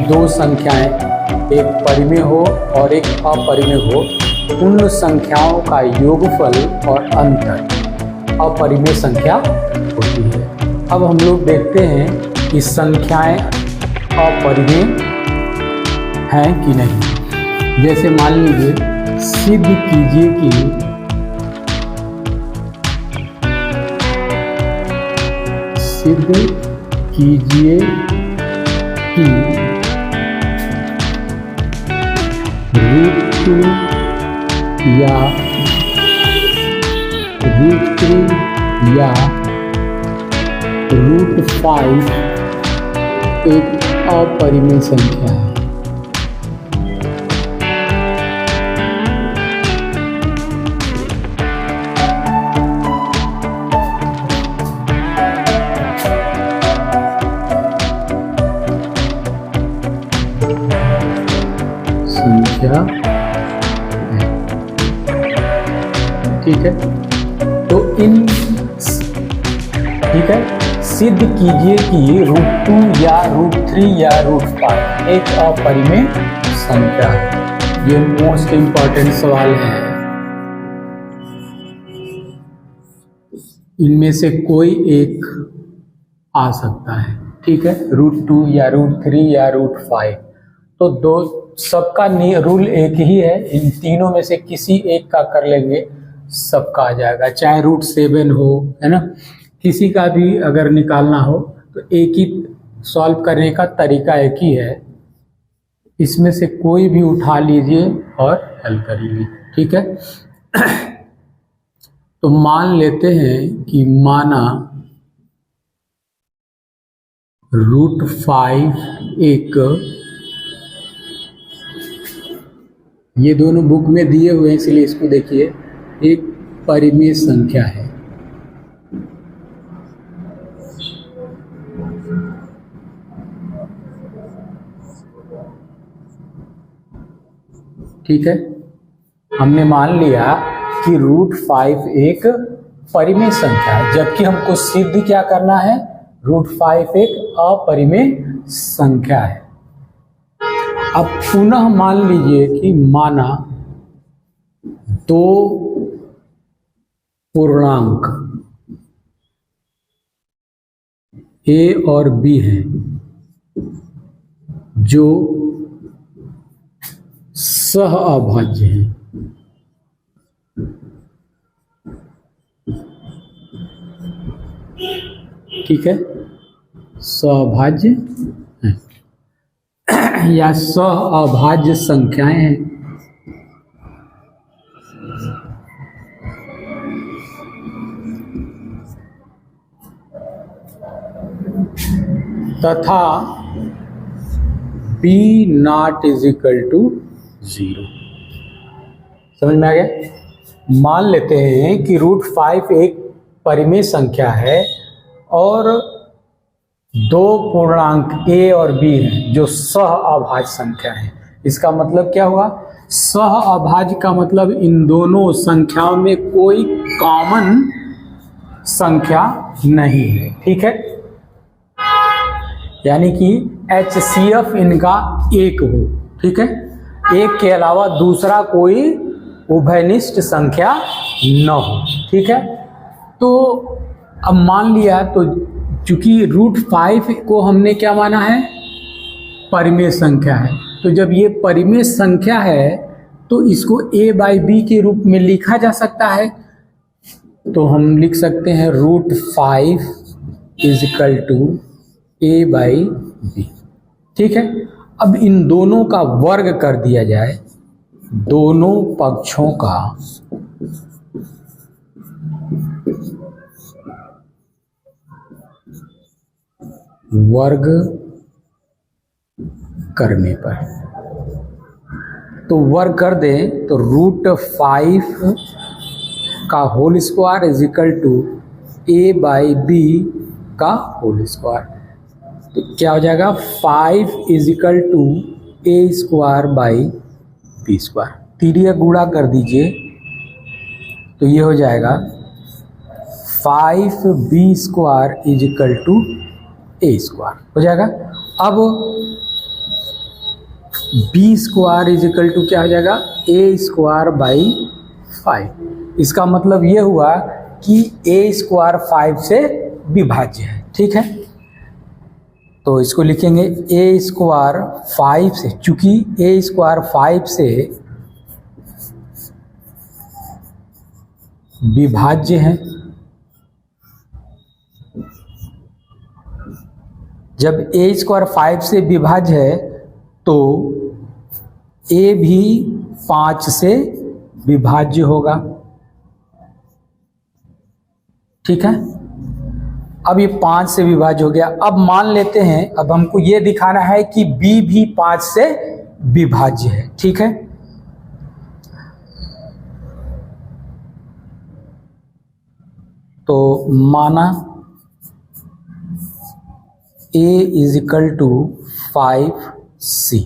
दो संख्याएं, एक परिमेय हो और एक अपरिमेय हो, उन संख्याओं का योगफल और अंतर अपरिमेय संख्या होती है। अब हम लोग देखते हैं कि संख्याएं अपरिमेय हैं कि नहीं। जैसे मान लीजिए, सिद्ध कीजिए कि √2 या √3 या √5 एक अपरिमेय संख्या है। संख्या है, ठीक है। तो ठीक है, सिद्ध कीजिए कि √2 या √3 या √5 एक अपरिमेय संख्या है। ये मोस्ट इंपॉर्टेंट सवाल है। इनमें से कोई एक आ सकता है, ठीक है। √2 या √3 या √5, तो दो सबका रूल एक ही है। इन तीनों में से किसी एक का कर लेंगे, सबका आ जाएगा। चाहे √7 हो, है ना, किसी का भी अगर निकालना हो तो एक ही सॉल्व करने का तरीका एक ही है। इसमें से कोई भी उठा लीजिए और हल कर लीजिए, ठीक है। तो मान लेते हैं कि माना √5 एक, ये दोनों बुक में दिए हुए हैं इसलिए इसको देखिए, एक परिमेय संख्या है। ठीक है, हमने मान लिया कि √5 एक परिमेय संख्या है, जबकि हमको सिद्ध क्या करना है, √5 एक अपरिमेय संख्या है। अब पुनः मान लीजिए कि माना दो पूर्णांक A और B हैं जो सह अभाज्य हैं। ठीक है, सहअभाज्य हैं या सह अभाज्य संख्याएं हैं। तथा B not is equal to 0। समझ में आ गया। मान लेते हैं कि √5 एक परिमेय संख्या है और दो पूर्णांक A और B हैं जो सह अभाज्य संख्या है। इसका मतलब क्या हुआ, सह अभाज्य का मतलब इन दोनों संख्याओं में कोई कॉमन संख्या नहीं है। ठीक है, यानी कि HCF इनका एक हो। ठीक है, एक के अलावा दूसरा कोई उभयनिष्ठ संख्या न हो। ठीक है, तो अब मान लिया, तो चूंकि √5 को हमने क्या माना है, परिमेय संख्या है, तो जब ये परिमेय संख्या है तो इसको A/B के रूप में लिखा जा सकता है। तो हम लिख सकते हैं √5 इज इक्वल टू A/B। ठीक है, अब इन दोनों का वर्ग कर दिया जाए, दोनों पक्षों का वर्ग करने पर, तो वर्ग कर दें तो √5 का whole square is equal to A/B का होल स्क्वायर। तो क्या हो जाएगा, 5 इज इक्वल टू A²/B²। तीरिया गुणा कर दीजिए तो ये हो जाएगा 5B² is equal to A² हो जाएगा। अब B square is equal to क्या हो जाएगा, ए स्क्वायर बाई 5। इसका मतलब ये हुआ कि ए स्क्वायर 5 से विभाज्य है। ठीक है, तो इसको लिखेंगे ए स्क्वायर 5 से, चूंकि ए स्क्वायर 5 से विभाज्य है, जब ए स्क्वायर 5 से विभाज्य है तो ए भी 5 से विभाज्य होगा। ठीक है, अब ये 5 से विभाज्य हो गया। अब मान लेते हैं, अब हमको ये दिखाना है कि बी भी 5 से विभाज्य है। ठीक है, तो माना a is equal to 5c,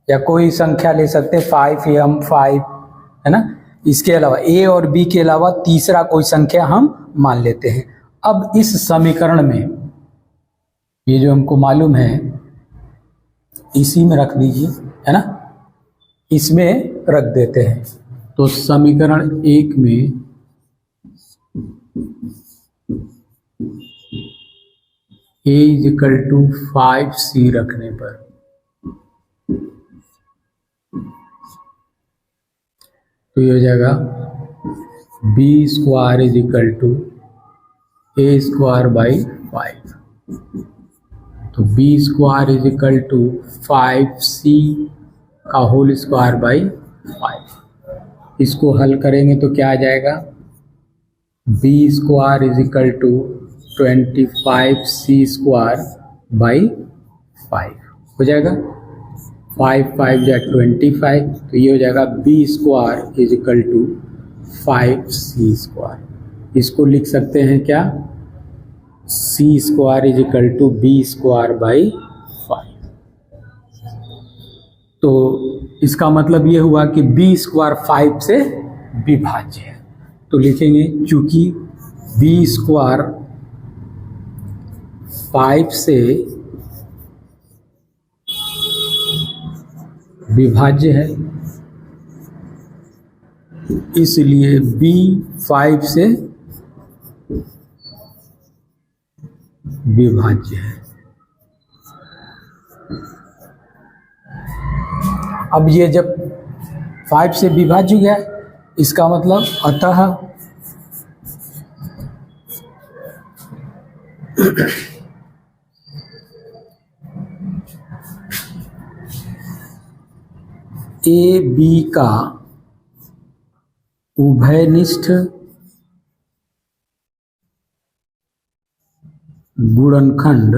या कोई संख्या ले सकते हैं 5 या हम 5, है ना। इसके अलावा a और b के अलावा तीसरा कोई संख्या हम मान लेते हैं। अब इस समीकरण में ये जो हमको मालूम है इसी में रख दीजिए, है ना, इसमें रख देते हैं। तो समीकरण 1 में a is equal to 5c रखने पर तो ये हो जाएगा b square is equal to A square by 5। तो b square is equal to 5c का होल स्क्वायर बाई 5। इसको हल करेंगे तो क्या आ जाएगा, b square is equal to 25c square by 5 हो जाएगा। 5 5 या 25, तो ये हो जाएगा b square is equal to 5c square. इसको लिख सकते हैं क्या, c square is equal to b square by 5। तो इसका मतलब ये हुआ कि b स्क्वायर 5 से विभाज्य है। तो लिखेंगे चूंकि b स्क्वायर 5 से विभाज्य है, इसलिए b 5 से विभाज्य है। अब ये जब 5 से विभाज्य हो गया, इसका मतलब अतः ए बी का उभयनिष्ठ गुणनखंड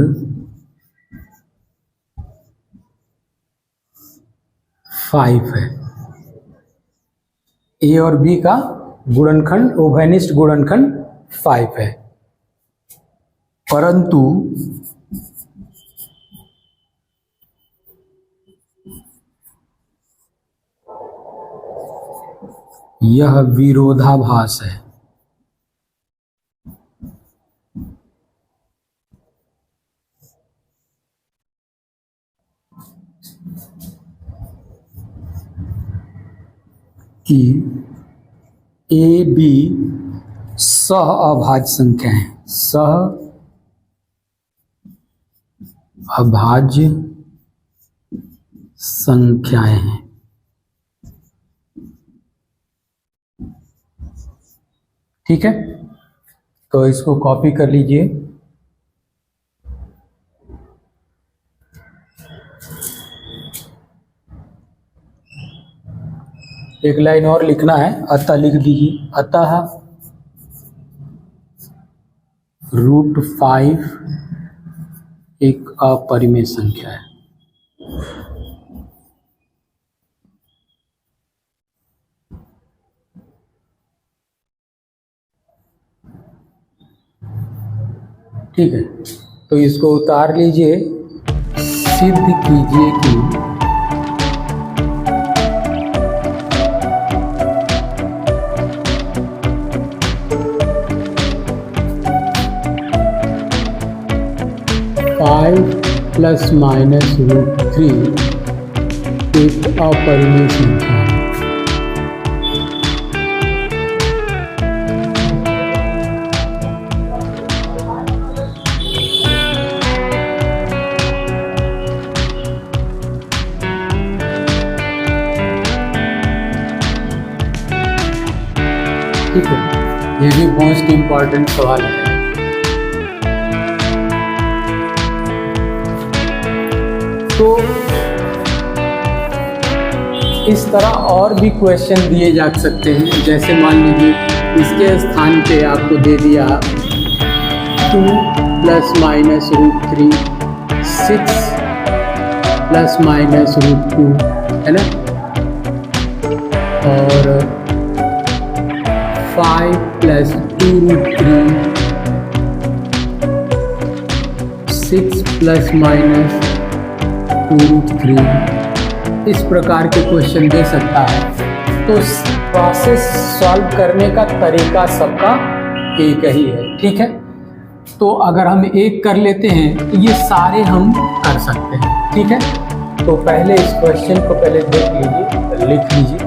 5 है। ए और बी का गुणनखंड, उभयनिष्ठ गुणनखंड 5 है, परंतु यह विरोधाभास है। कि ए बी सह अभाज्य संख्या है, सह अभाज्य संख्याएं हैं। ठीक है, तो इसको कॉपी कर लीजिए। एक लाइन और लिखना है, अतः लिख दीजिए। अतः √5 एक अपरिमेय संख्या है। ठीक है, तो इसको उतार लीजिए, सिद्ध कीजिए कि ±√3 एक अपरिमेय संख्या है। ठीक है, ये भी मोस्ट इम्पॉर्टेंट सवाल है। तो इस तरह और भी क्वेश्चन दिए जा सकते हैं, जैसे मान लीजिए इसके स्थान पे आपको दे दिया 2 ± √3, 6 ± √2, है ना, और 5 + 2√3, 6 ± 2√3, इस प्रकार के क्वेश्चन दे सकता है। तो प्रोसेस सॉल्व करने का तरीका सबका एक ही है। ठीक है, तो अगर हम एक कर लेते हैं तो ये सारे हम कर सकते हैं। ठीक है, तो पहले इस क्वेश्चन को पहले देख लीजिए, लिख लीजिए।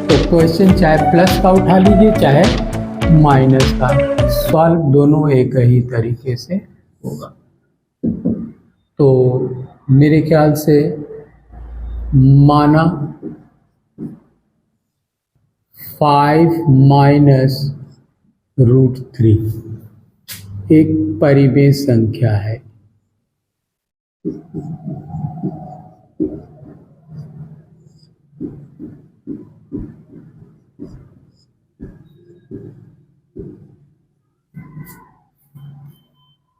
तो क्वेश्चन चाहे प्लस का उठा लीजिए चाहे माइनस का, सॉल्व दोनों एक ही तरीके से होगा। तो मेरे ख्याल से माना 5 - √3 एक परिमेय संख्या है।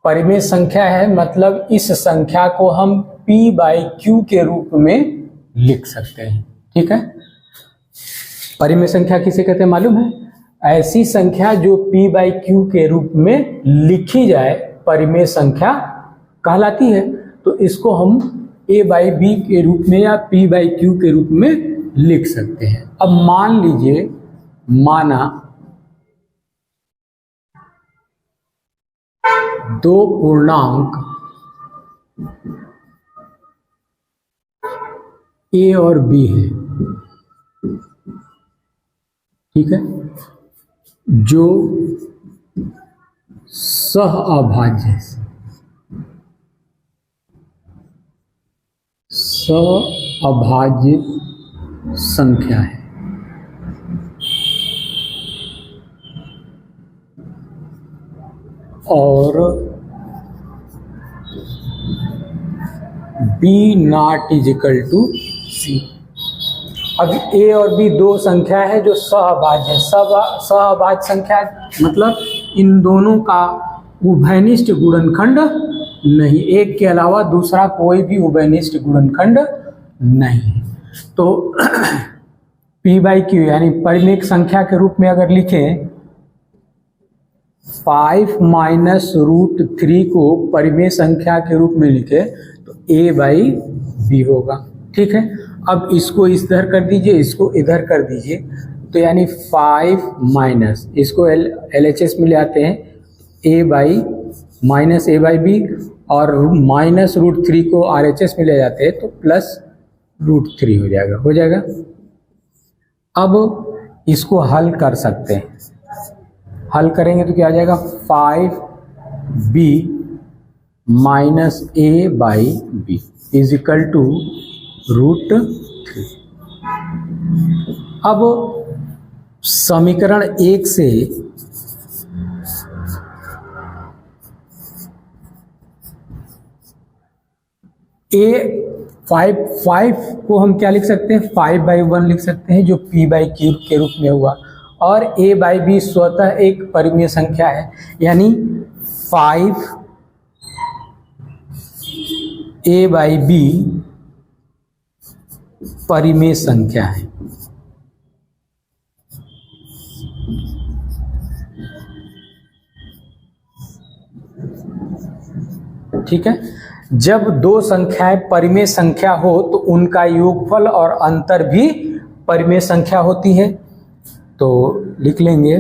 परिमेय संख्या है मतलब इस संख्या को हम p/q के रूप में लिख सकते हैं। ठीक है, परिमेय संख्या किसे कहते हैं मालूम है? ऐसी संख्या जो p/q के रूप में लिखी जाए परिमेय संख्या कहलाती है। तो इसको हम a/b के रूप में या p/q के रूप में लिख सकते हैं। अब मान लीजिए, माना 2 पूर्णांक a और b है। ठीक है, जो सहअभाज्य संख्या है। और b ≠ c। अब a और b दो संख्या है जो सहअभाज्य है। सहअभाज्य संख्या मतलब इन दोनों का उभयनिष्ठ गुणनखंड नहीं, एक के अलावा दूसरा कोई भी उभयनिष्ठ गुणनखंड नहीं। तो p/q यानी परिमेय संख्या के रूप में अगर लिखें, 5 - √3 को परिमेय संख्या के रूप में लिखे तो a/b होगा। ठीक है, अब इसको इधर कर दीजिए, इसको इधर कर दीजिए, तो यानी 5 - इसको LHS में ले आते हैं, a/b और -√3 को RHS में ले जाते हैं तो +√3 हो जाएगा। अब इसको हल कर सकते हैं, हल करेंगे तो क्या आ जाएगा? 5b - a/b = √3। अब समीकरण 1 से a5 को हम क्या लिख सकते हैं? 5/1 लिख सकते हैं जो p/q के रूप में हुआ, और a/b स्वतः एक परिमेय संख्या है, यानी 5 a/b परिमेय संख्या है। ठीक है, जब दो संख्याएं परिमेय संख्या हो तो उनका योगफल और अंतर भी परिमेय संख्या होती है। तो लिख लेंगे,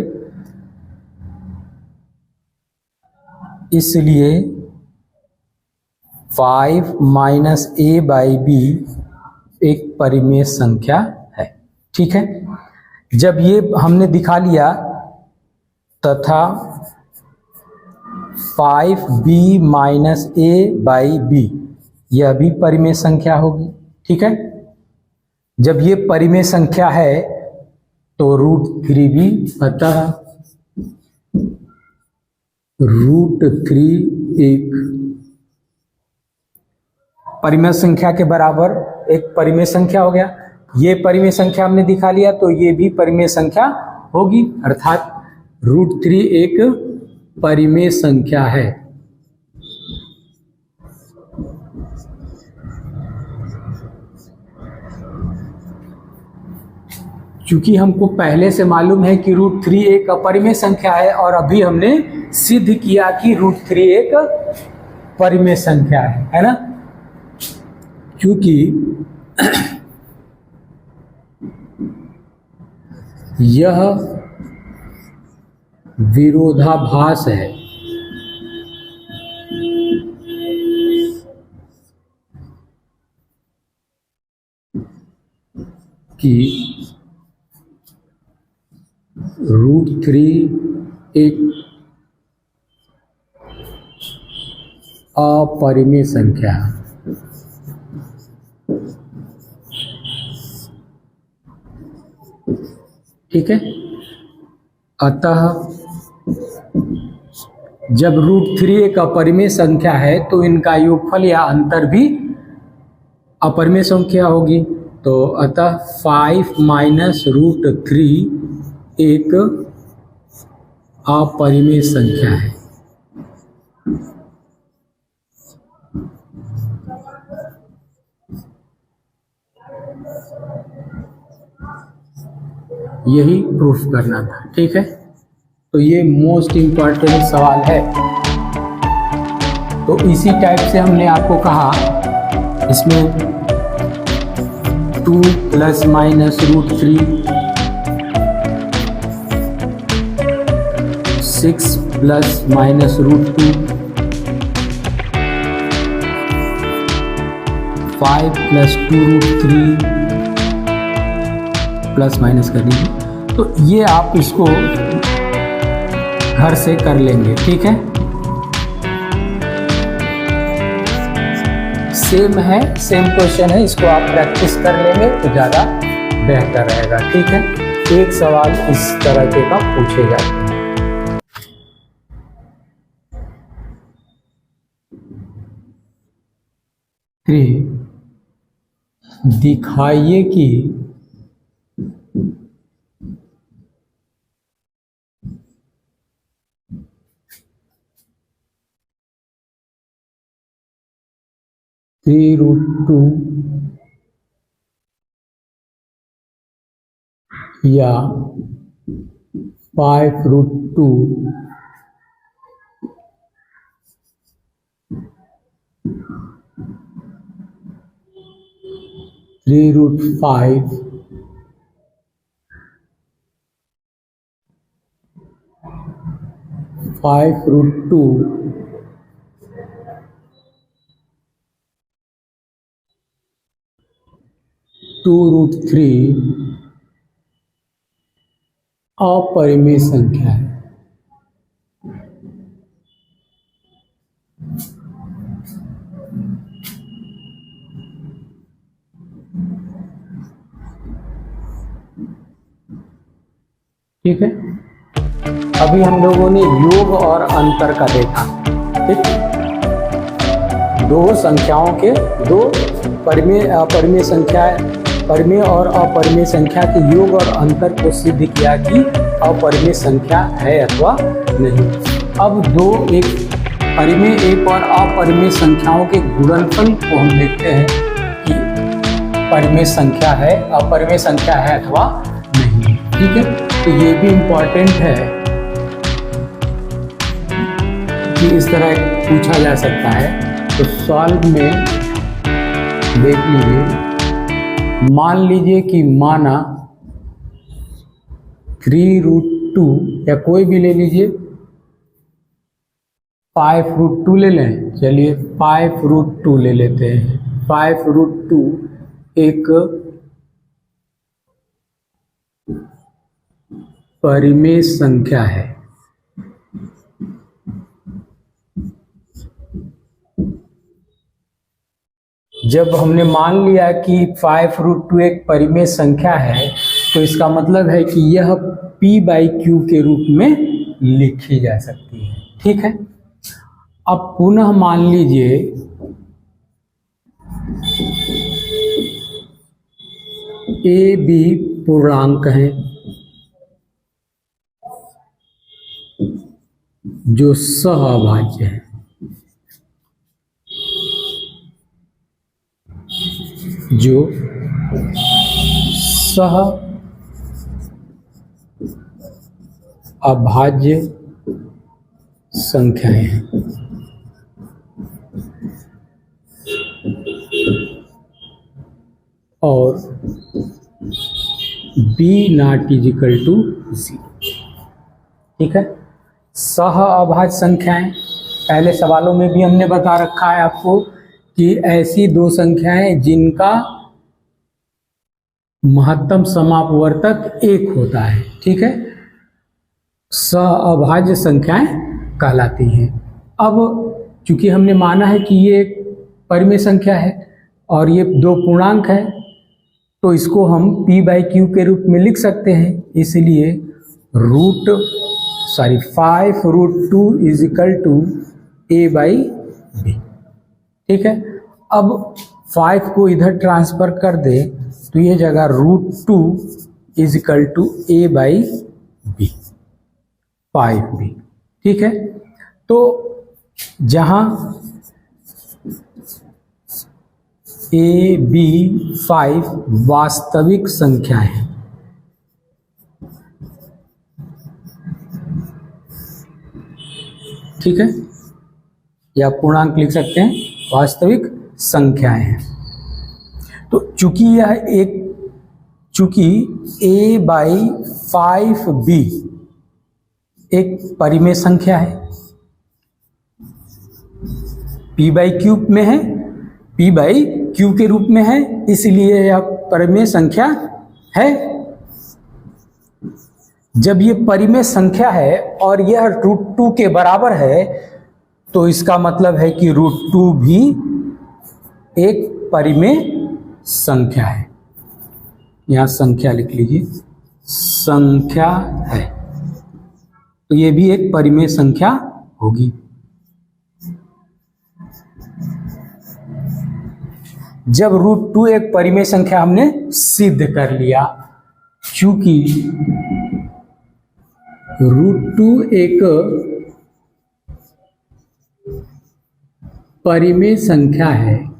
इसलिए 5 माइनस ए बाई बी एक परिमेय संख्या है। ठीक है, जब ये हमने दिखा लिया तथा 5b minus A by B यह भी परिमेय संख्या होगी। ठीक है, जब ये परिमेय संख्या है तो √3 भी, अतः √3 एक परिमेय संख्या के बराबर एक परिमेय संख्या हो गया। ये परिमेय संख्या हमने दिखा लिया तो ये भी परिमेय संख्या होगी, अर्थात √3 एक परिमेय संख्या है। क्योंकि हमको पहले से मालूम है कि √3 एक अपरिमेय संख्या है और अभी हमने सिद्ध किया कि √3 एक परिमेय संख्या है ना। क्योंकि यह विरोधाभास है कि √3 एक अपरिमेय संख्या है। ठीक है, अतः जब √3 एक अपरिमेय संख्या है तो इनका योगफल या अंतर भी अपरिमेय संख्या होगी। तो अतः 5 माइनस √3 एक अपरिमेय संख्या है। यही प्रूफ करना था। ठीक है, तो ये मोस्ट इम्पॉर्टेंट सवाल है। तो इसी टाइप से हमने आपको कहा इसमें 2 plus minus √3, 6 plus minus √2, 5 plus 2√3 plus minus कर दीजिए। तो ये आप इसको घर से कर लेंगे। ठीक है, सेम है, सेम क्वेश्चन है, इसको आप प्रैक्टिस कर लेंगे तो ज़्यादा बेहतर रहेगा। ठीक है, एक सवाल इस तरह के का पूछे जाते हैं। दिखाइए कि √2 या 5√2 3√5 5√2 2√3 अपरिमेय संख्या है। ठीक है, अभी हम लोगों ने योग और अंतर का देखा। ठीक, दो संख्याओं के, दो परिमेय अपरिमेय संख्या, परिमेय और अपरिमेय संख्या के योग और अंतर को सिद्ध किया कि अपरिमेय संख्या है अथवा नहीं। अब दो, एक परिमेय एक और अपरिमेय संख्याओं के गुणनफल को हम देखते हैं कि परिमेय संख्या है, अपरिमेय संख्या है अथवा नहीं। ठीक है, तो ये भी इम्पोर्टेंट है कि इस तरह पूछा जा सकता है। तो सॉल्व में देख लीजिए, मान लीजिए कि माना 3√2 या कोई भी ले लीजिए 5√2 ले लें। चलिए 5√2 ले लेते हैं। 5√2 एक परिमेय संख्या है। जब हमने मान लिया कि 5√2 एक परिमेय संख्या है तो इसका मतलब है कि यह p/q के रूप में लिखी जा सकती है। ठीक है, अब पुनः मान लीजिए a b पूर्णांक हैं जो सहअभाज्य है। जो सहअभाज्य संख्याएं हैं। और b ≠ 0। ठीक है, सहअभाज्य संख्याएं पहले सवालों में भी हमने बता रखा है आपको कि ऐसी दो संख्याएं जिनका महत्तम समापवर्तक 1 होता है। ठीक है, सहअभाज्य संख्याएं कहलाती हैं। अब चूंकि हमने माना है कि ये एक परिमेय संख्या है और ये दो पूर्णांक है तो इसको हम p/q के रूप में लिख सकते हैं। इसलिए 5√2 = a/b। ठीक है, अब 5 को इधर ट्रांसफर कर दे तो ये जगह √2 = a/b 5b। ठीक है, तो जहां a b 5 वास्तविक संख्याएं हैं। ठीक है, या पूर्णांक लिख सकते हैं, वास्तविक संख्याएं हैं। तो चूंकि a/5b एक परिमेय संख्या है, p/q में है, p/q के रूप में है, इसलिए यह परिमेय संख्या है। जब ये परिमेय संख्या है और यह √2 के बराबर है तो इसका मतलब है कि √2 भी एक परिमेय संख्या है। यहां संख्या लिख लीजिए, संख्या है, तो ये भी एक परिमेय संख्या होगी। जब √2 एक परिमेय संख्या हमने सिद्ध कर लिया, चूंकि √2 एक परिमेय संख्या है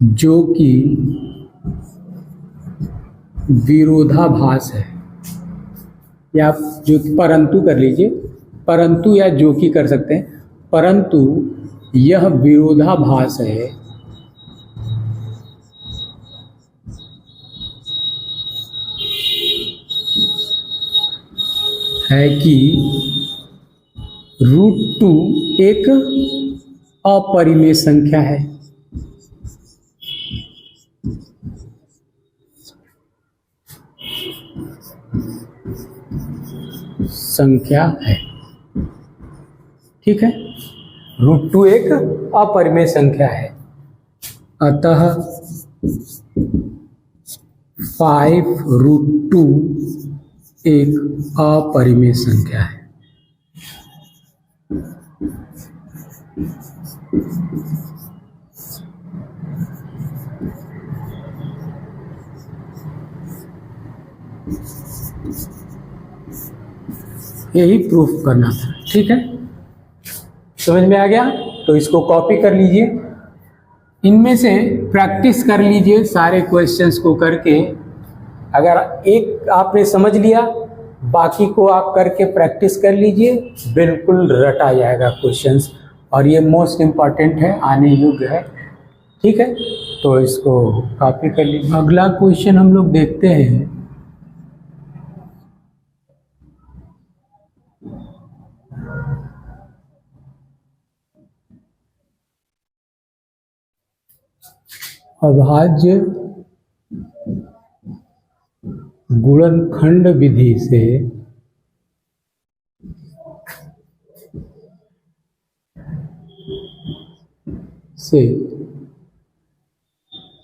जो कि विरोधाभास है, या जो परंतु कर लीजिए, परंतु या जो कि कर सकते हैं, परंतु यह विरोधाभास है कि √2 एक अपरिमेय संख्या है। संख्या है। ठीक है, √2 एक अपरिमेय संख्या है, अतः 5√2 एक अपरिमेय संख्या है। यही प्रूफ करना था। ठीक है, समझ में आ गया? तो इसको कॉपी कर लीजिए, इनमें से प्रैक्टिस कर लीजिए सारे क्वेश्चंस को करके। अगर एक आपने समझ लिया, बाकी को आप करके प्रैक्टिस कर लीजिए, बिल्कुल रटा जाएगा क्वेश्चंस, और ये मोस्ट इम्पॉर्टेंट है, आने योग्य है। ठीक है, तो इसको कॉपी कर लीजिए। अगला क्वेश्चन हम लोग देखते हैं, अभाज्य गुणनखंड विधि से से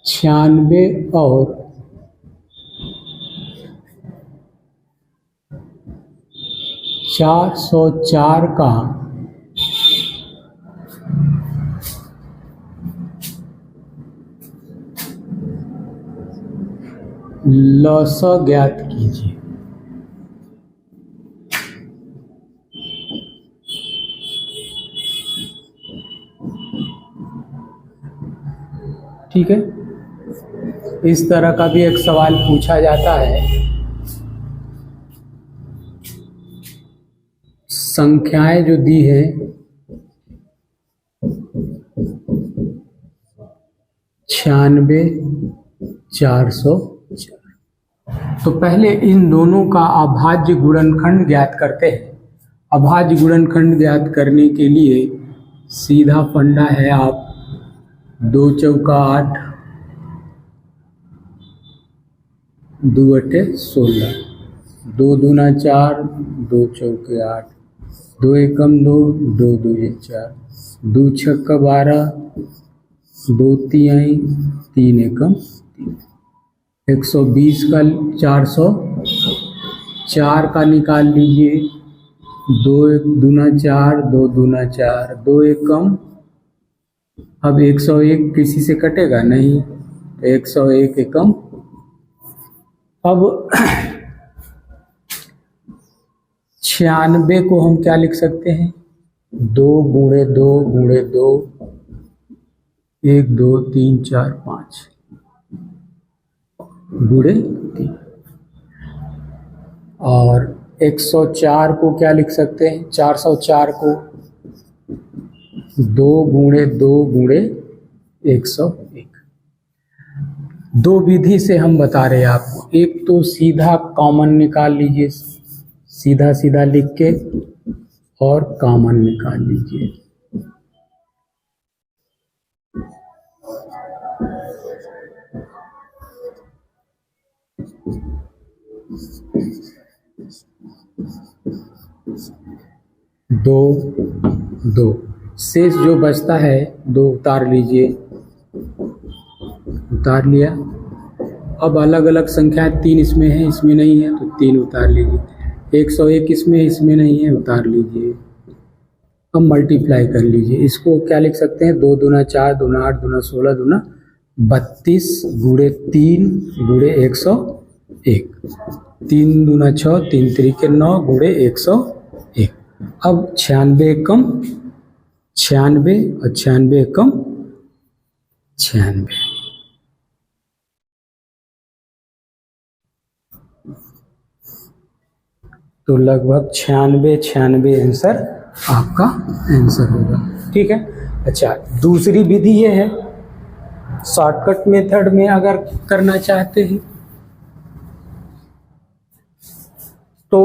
96 और 404 का लसा ज्ञात कीजिए। ठीक है, इस तरह का भी एक सवाल पूछा जाता है। संख्याएं जो दी है 96, 404, तो पहले इन दोनों का अभाज्य गुणनखंड ज्ञात करते हैं। अभाज्य गुणनखंड ज्ञात करने के लिए सीधा फंडा है, आप 2 चौका 8, 2 अठे 16, 2 दूना 4, 2 चौके 8, 2 एकम 2, 2 दूजे 4, 2 छक्का 12, 2 तिहाई, 3 एकम 3, 120 का 404 का निकाल लीजिए। 2 दूना 4, 2 दूना 4, 2 एकम, अब 101 किसी से कटेगा नहीं, 101 एकम। अब 96 को हम क्या लिख सकते हैं, 2 गुणे 2 गुणे 2, 1 2 3 4 5 गुणे 3। और 104 को क्या लिख सकते हैं, 404 को 2 गुणे 2 गुणे 101। दो विधि से हम बता रहे हैं आपको। एक तो सीधा कॉमन निकाल लीजिए, सीधा सीधा लिख के और कॉमन निकाल लीजिए। दो दो शेष जो बचता है 2 उतार लीजिए, उतार लिया। अब अलग अलग संख्याएं 3 इसमें है, इसमें नहीं है, तो 3 उतार लीजिए। 101 इसमें, इसमें नहीं है, उतार लीजिए। अब मल्टीप्लाई कर लीजिए। इसको क्या लिख सकते हैं, 2 दूना 4, दूना 8, दूना 16, दूना 32 गुणे 3 गुणे 101, 3 दूना 6, 3 त्रिके 9 गुणे 101। अब 96 एकम 96 और 96 एकम 96। तो लगभग 96 आंसर आपका आंसर होगा। ठीक है। अच्छा, दूसरी विधि ये है, शॉर्टकट मेथड में अगर करना चाहते हैं तो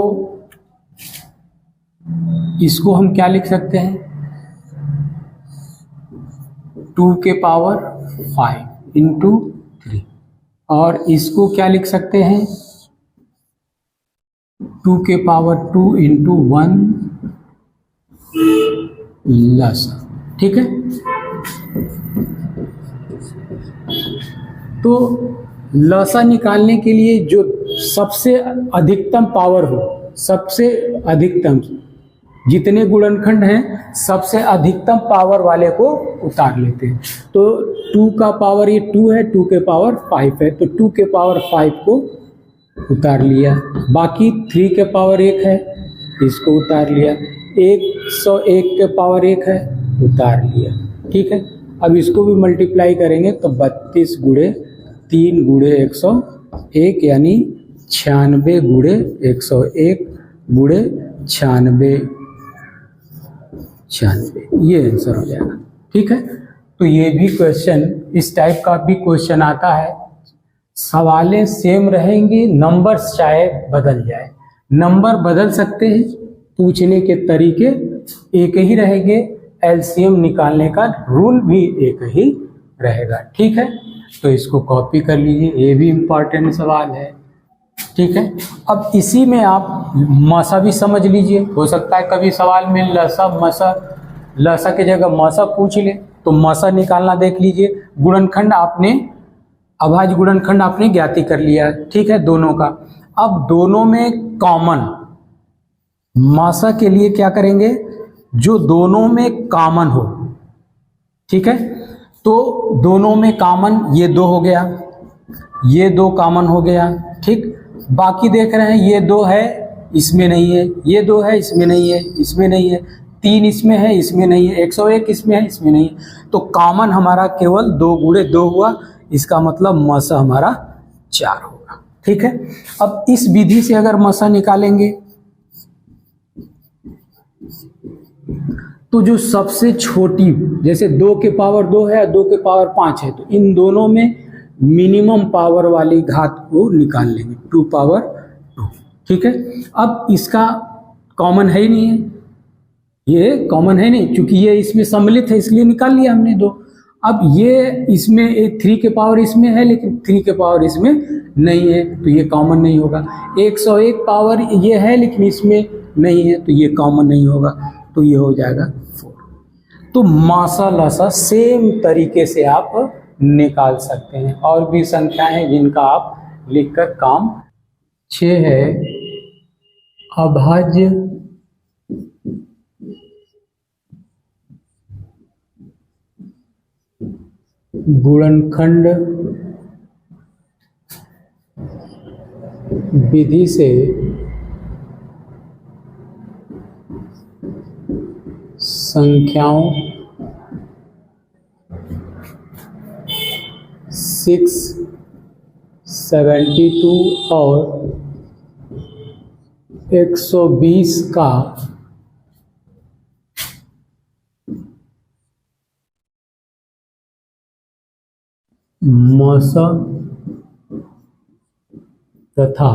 इसको हम क्या लिख सकते हैं, 2 के पावर 5 इंटू 3, और इसको क्या लिख सकते हैं, 2 के पावर 2 इंटू 1 लसा। ठीक है। तो लसा निकालने के लिए जो सबसे अधिकतम पावर हो, सबसे अधिकतम जितने गुणनखंड हैं सबसे अधिकतम पावर वाले को उतार लेते हैं। तो 2 का पावर ये 2 है, 2 के पावर 5 है, तो 2 के पावर 5 को उतार लिया। बाकी 3 के पावर 1 है, इसको उतार लिया। 101 के पावर 1 है, उतार लिया। ठीक है। अब इसको भी मल्टीप्लाई करेंगे तो 32 गुणे 3 गुणे 101 यानी 96 गुणे 101 गुणे 96, ये आंसर हो जाएगा। ठीक है। तो ये भी क्वेश्चन, इस टाइप का भी क्वेश्चन आता है। सवालें सेम रहेंगी, नंबर्स चाहे बदल जाए, नंबर बदल सकते हैं, पूछने के तरीके एक ही रहेंगे, एलसीएम निकालने का रूल भी एक ही रहेगा। ठीक है। तो इसको कॉपी कर लीजिए, ये भी इम्पॉर्टेंट सवाल है। ठीक है, अब इसी में आप मसा भी समझ लीजिए, हो सकता है कभी सवाल में लसा मसा, लसा की जगह मसा पूछ ले, तो मसा निकालना देख लीजिए। गुणनखंड आपने, अभाज्य गुणनखंड आपने ज्ञाति कर लिया, ठीक है, दोनों का। अब दोनों में कॉमन मसा के लिए क्या करेंगे, जो दोनों में कॉमन हो, ठीक है, तो दोनों में कॉमन ये 2 हो गया, ये 2 कॉमन हो गया, ठीक। बाकी देख रहे हैं ये 2 है, इसमें नहीं है, ये 2 है, इसमें नहीं है, इसमें नहीं है, 3 इसमें है, इसमें नहीं है, 101 इसमें है, इसमें नहीं है। तो कॉमन हमारा केवल 2 गुणे 2 हुआ, इसका मतलब मसा हमारा 4 होगा। ठीक है, अब इस विधि से अगर मसा निकालेंगे तो जो सबसे छोटी, जैसे 2 के पावर 2 है, 2 के पावर 5 है, तो इन दोनों में मिनिमम पावर वाली घात को निकाल लेंगे, 2 पावर 2। ठीक है, अब इसका कॉमन है ही नहीं है, ये कॉमन है नहीं, क्योंकि ये इसमें सम्मिलित है, इसलिए निकाल लिया हमने 2। अब ये इसमें 3 के पावर इसमें है, लेकिन 3 के पावर इसमें नहीं है, तो ये कॉमन नहीं होगा। 101 पावर ये है, लेकिन इसमें नहीं है, तो ये कॉमन नहीं होगा, तो ये हो जाएगा 4। तो मासा लसा सेम तरीके से आप निकाल सकते हैं। और भी संख्याएं हैं जिनका आप लिखकर काम। 6 है अभाज्य गुणनखंड विधि से संख्याओं 6, 72 और 120 का मसा तथा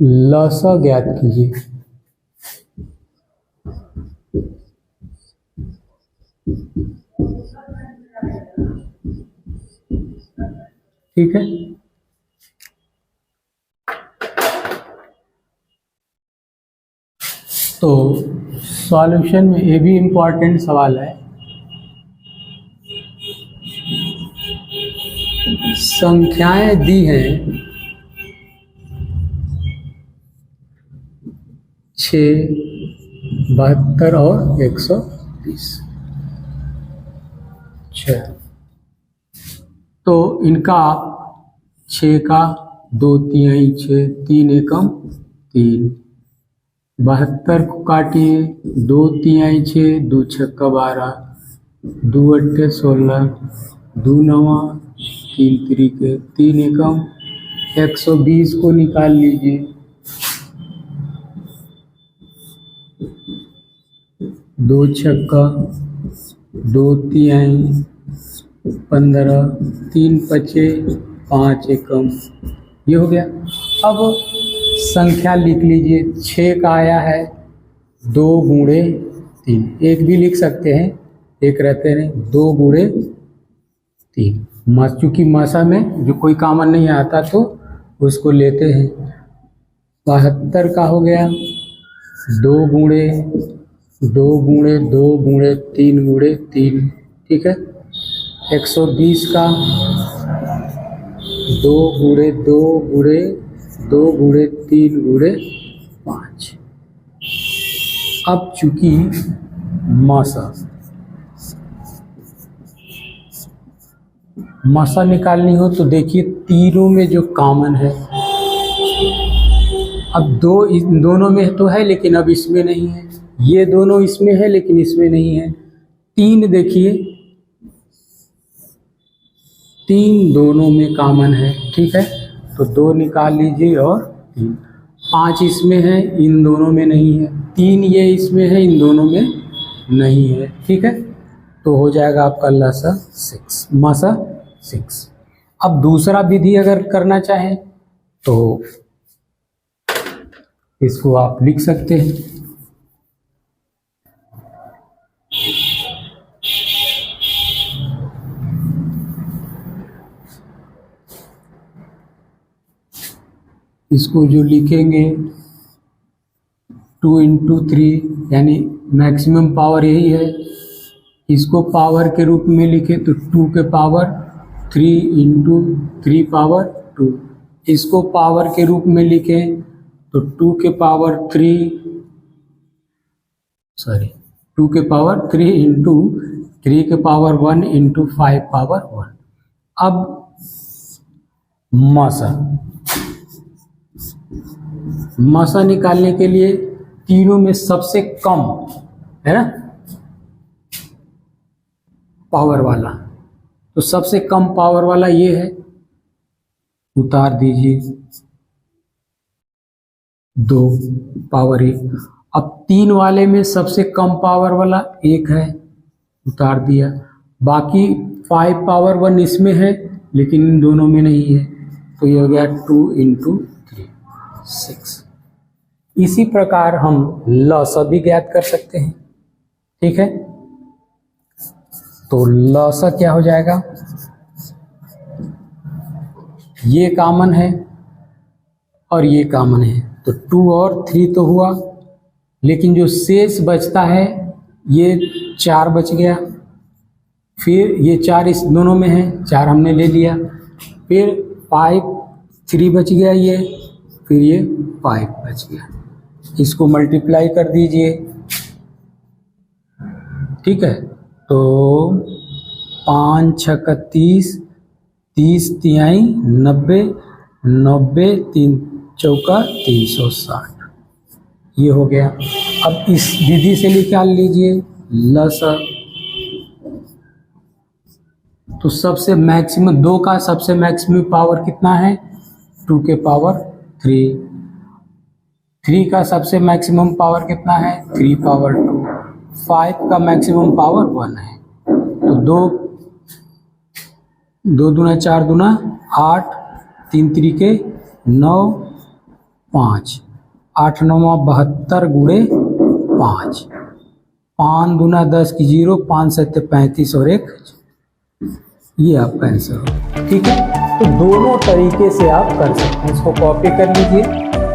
लसा ज्ञात कीजिए। ठीक है, तो सॉल्यूशन में ये भी इम्पॉर्टेंट सवाल है। संख्याएं दी हैं 6, 72 और 120। 6, तो इनका 6 का 2 तिहाई 6, 3 एकम 3। 72 को काटिए, 2 तिहाई 6, 2 छक्का 12, 2 अट्ठे 16, 2 नवा 3 तरीके 3 एकम। 120 को निकाल लीजिए, 2 छक्का 2 तिहाई 15, 3 पचे 5 एकम, ये हो गया। अब संख्या लिख लीजिए, 6 का आया है 2 गुणे 3, एक भी लिख सकते हैं, एक रहते हैं, 2 गुणे 3। चूँकि मसा में जो कोई कॉमन नहीं आता तो उसको लेते हैं। 72 का हो गया 2 गुणे 2 गुणे 2 गुणे 3 गुणे 3। ठीक है, 120 का 2 गुणे 2 गुणे 2 गुणे 3 गुणे 5। अब चूंकि मसा निकालनी हो तो देखिए तीनों में जो कॉमन है, अब 2 इन दोनों में तो है लेकिन अब इसमें नहीं है, ये दोनों इसमें है लेकिन इसमें नहीं है। 3 देखिए, 3 दोनों में कॉमन है। ठीक है, तो 2 निकाल लीजिए और 3। 5 इसमें है, इन दोनों में नहीं है। 3 ये इसमें है, इन दोनों में नहीं है। ठीक है, तो हो जाएगा आपका लसा 6, मसा 6। अब दूसरा विधि अगर करना चाहें तो इसको आप लिख सकते हैं। इसको जो लिखेंगे 2 इंटू 3 यानी मैक्सिमम पावर यही है। इसको पावर के रूप में लिखे तो 2 के पावर 3 इंटू 3 पावर 2। इसको पावर के रूप में लिखे तो 2 के पावर 3 इंटू 3 के पावर 1 इंटू 5 पावर 1। अब मसा निकालने के लिए तीनों में सबसे कम है ना पावर वाला, तो सबसे कम पावर वाला ये है, उतार दीजिए 2 पावर 1। अब 3 वाले में सबसे कम पावर वाला 1 है, उतार दिया। बाकी 5 पावर 1 इसमें है लेकिन इन दोनों में नहीं है, तो ये हो गया 2 इंटू 3 6। इसी प्रकार हम लसा भी ज्ञात कर सकते हैं। ठीक है, तो लसा क्या हो जाएगा, ये कॉमन है और ये कॉमन है, तो 2 और 3 तो हुआ, लेकिन जो शेष बचता है ये 4 बच गया। फिर ये 4 इस दोनों में है, 4 हमने ले लिया। फिर 5 3 बच गया ये, फिर ये 5 बच गया। इसको मल्टीप्लाई कर दीजिए। ठीक है, तो 5 6 30, 30 तिहाई 90, 90 3 चौका 360, ये हो गया। अब इस विधि से निकाल लीजिए लसा। तो सबसे मैक्सिमम 2 का सबसे मैक्सिमम पावर कितना है, 2 के पावर 3। 3 का सबसे मैक्सिमम पावर कितना है, 3 पावर 2। 5 का मैक्सिमम पावर 1 है, तो 2 दूना 4 दूना 8, 3 3 9, 5, 8 9 72 गुणे 5, 5 दूना 10 की 0, 5 7 35 और 1, ये आपका आंसर हो। ठीक है, तो दोनों तरीके से आप कर सकते हैं। इसको कॉपी कर लीजिए।